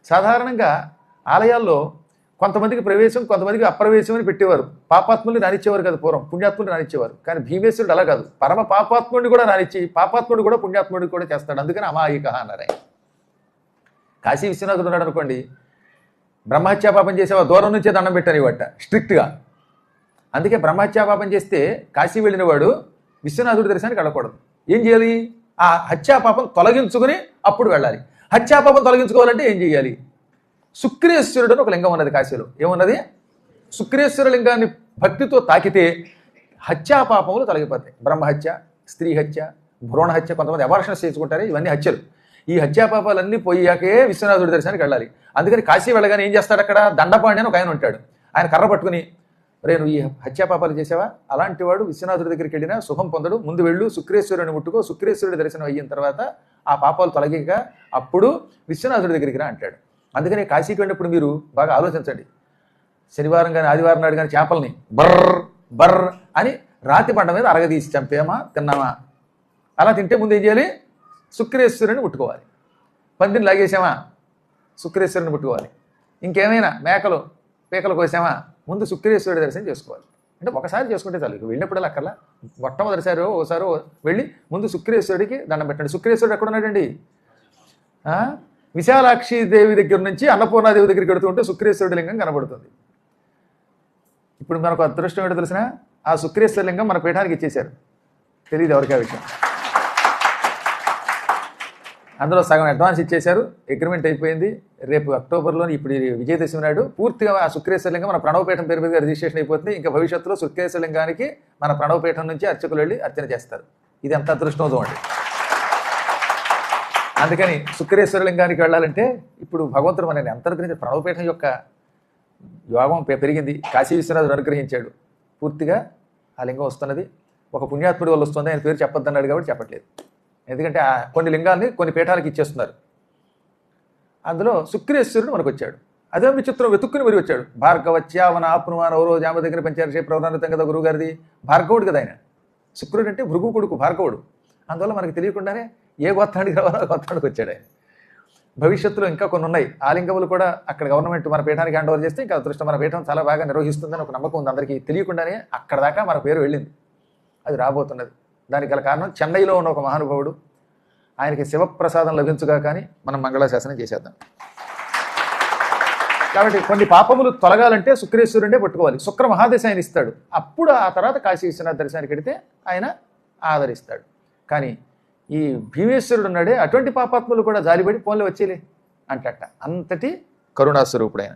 సాధారణంగా ఆలయాల్లో కొంతమందికి ప్రవేశం, కొంతమందికి అప్రవేశం అని పెట్టేవారు. పాపాత్ముల్ని రానిచ్చేవారు కదా పూర్వం, పుణ్యాత్ముల్ని రానిచ్చేవారు. కానీ భీమేశ్వరుడు అలా కాదు, పరమ పాపాత్ముడిని కూడా రానిచ్చి పాపాత్ముడు కూడా పుణ్యాత్ముడిని కూడా చేస్తాడు. అందుకని అమాయిక అన్నారు ఆయన. కాశీ విశ్వనాథుడు ఉన్నాడు అనుకోండి, బ్రహ్మహత్యా పాపం చేసేవా దూరం నుంచే దండం పెట్టారు ఇవట స్ట్రిక్ట్గా. అందుకే బ్రహ్మహత్యా పాపం చేస్తే కాశీ వెళ్ళిన వాడు విశ్వనాథుడి దర్శనానికి వెళ్ళకూడదు. ఏం చేయాలి? ఆ హత్యాపాపం తొలగించుకుని అప్పుడు వెళ్ళాలి. హత్యాపాపం తొలగించుకోవాలంటే ఏం చేయాలి? శుక్రేశ్వరుడు అని ఒక లింగం ఉన్నది కాశీలో. ఏమున్నది? శుక్రేశ్వర లింగాన్ని భక్తితో తాకితే హత్యాపాపములు తొలగిపోతాయి. బ్రహ్మహత్య, స్త్రీ హత్య, భ్రూణ హత్య, కొంతమంది అబార్షణ చేసుకుంటారు, ఇవన్నీ హత్యలు. ఈ హత్యాపాపాలన్నీ పోయాకే విశ్వనాథుడి దర్శనానికి వెళ్ళాలి. అందుకని కాశీ వెళ్ళగానే ఏం చేస్తాడు? అక్కడ దండపాణి అని ఒక ఆయన ఉంటాడు. ఆయన కర్ర పట్టుకుని, రే నువ్వు ఈ హత్యాపాపాలు చేసావా? అలాంటి వాడు విశ్వనాథుడి దగ్గరికి వెళ్ళినా శుభం పొందడు. ముందు వెళ్ళు, శుక్రేశ్వరుని ముట్టుకో, శుక్రేశ్వరుడి దర్శనం అయిన తర్వాత ఆ పాపాలు తొలగిక అప్పుడు విశ్వనాథుడి దగ్గరికి రా అంటాడు. అందుకని కాశీకి వెళ్ళినప్పుడు మీరు బాగా ఆలోచించండి. శనివారం కానీ ఆదివారం నాడు కానీ చేపల్ని బర్ర బర్ర అని రాతి బండ మీద అరగదీసి చంపేమా, తిన్నామా? అలా తింటే ముందు ఏం చేయాలి? శుక్రేశ్వరుని ముట్టుకోవాలి. పందిని లాగేసామా, శుక్రేశ్వరుని ముట్టుకోవాలి. ఇంకేమైనా మేకలు పీకలు కోసామా, ముందు శుక్రేశ్వరుడి దర్శనం చేసుకోవాలి. అంటే ఒకసారి చేసుకుంటే చాలు, ఇక వెళ్ళినప్పుడల్లా అక్కర్లా. మొట్టమొదటిసారి ఓసారి వెళ్ళి ముందు శుక్రేశ్వరుడికి దండం పెట్టండి. శుక్రేశ్వరుడు ఎక్కడ ఉన్నాడండి? విశాలాక్షి దేవి దగ్గర నుంచి అన్నపూర్ణాదేవి దగ్గరికి వెడుతూ ఉంటే శుక్రేశ్వరుడి లింగం కనబడుతుంది. ఇప్పుడు మనకు అదృష్టం ఏంటో తెలిసిన, ఆ శుక్రేశ్వర లింగం మన పీఠానికి ఇచ్చేశారు. తెలియదు ఎవరికి ఆ విషయం. అందులో సగం అడ్వాన్స్ ఇచ్చేశారు, అగ్రిమెంట్ అయిపోయింది. రేపు అక్టోబర్లో ఇప్పుడు విజయదశమి నాడు పూర్తిగా ఆ శుక్రేశ్వర లింగం మన ప్రణవపీఠం పేరు మీద రిజిస్ట్రేషన్ అయిపోతుంది. ఇంకా భవిష్యత్తులో శుక్రేశ్వర లింగానికి మన ప్రణవపీఠం నుంచి అర్చకులు వెళ్ళి అర్చన చేస్తారు. ఇది ఎంత అదృష్టం చూడండి. అందుకని శుక్రేశ్వర లింగానికి వెళ్ళాలంటే ఇప్పుడు భగవంతుడు మనల్ని ఎంత అనుగ్రహించాడు. ప్రణవపీఠం యొక్క యోగం పెరిగింది, కాశీ విశ్వనాథుడు అనుగ్రహించాడు. పూర్తిగా ఆ లింగం వస్తున్నది. ఒక పుణ్యాత్ముడి వల్ల వస్తుంది. ఆయన పేరు చెప్పొద్దన్నాడు కాబట్టి చెప్పట్లేదు. ఎందుకంటే కొన్ని లింగాల్ని కొన్ని పీఠాలకు ఇచ్చేస్తున్నారు. అందులో శుక్రేశ్వరుడు మనకు వచ్చాడు. అదే విచిత్రం, వెతుక్కుని మరి వచ్చాడు. భార్గవత్యావన ఆప్నుమాన ఓరో జామ దగ్గర పంచారషే ప్రవరాన్వితం కదా గురువు గారిది. భార్గవుడు కదా ఆయన. శుక్రుడు అంటే భృగు కొడుకు భార్గవుడు. అందువల్ల మనకు తెలియకుండానే ఏ గోత్రానికి రావాలో ఆ గోత్రానికి వచ్చాడు ఆయన. భవిష్యత్తులో ఇంకా కొన్ని ఉన్నాయి. ఆ లింగములు కూడా అక్కడ గవర్నమెంట్ మన పీఠానికి హ్యాండ్ ఓవర్ చేస్తే ఇంకా అదృష్టం, మన పీఠం చాలా బాగా నిర్వహిస్తుందని ఒక నమ్మకం ఉంది అందరికీ. తెలియకుండానే అక్కడ దాకా మన పేరు వెళ్ళింది. అది రాబోతున్నది. దానికి గల కారణం చెన్నైలో ఉన్న ఒక మహానుభావుడు. ఆయనకి శివప్రసాదం లభించుగా కానీ మనం మంగళాశాసనం చేసేద్దాం. కాబట్టి కొన్ని పాపములు తొలగాలంటే శుక్రేశ్వరుడే పట్టుకోవాలి. శుక్ర మహాదశ ఆయన ఇస్తాడు. అప్పుడు ఆ తర్వాత కాశీ విశ్వనాథ దర్శనానికి వెడితే ఆయన ఆదరిస్తాడు. కానీ ఈ భీమేశ్వరుడు ఉన్నాడే, అటువంటి పాపాత్ములు కూడా జాలిపడి ఫోన్లో వచ్చేలే అంటట. అంతటి కరుణాస్వరూపుడైన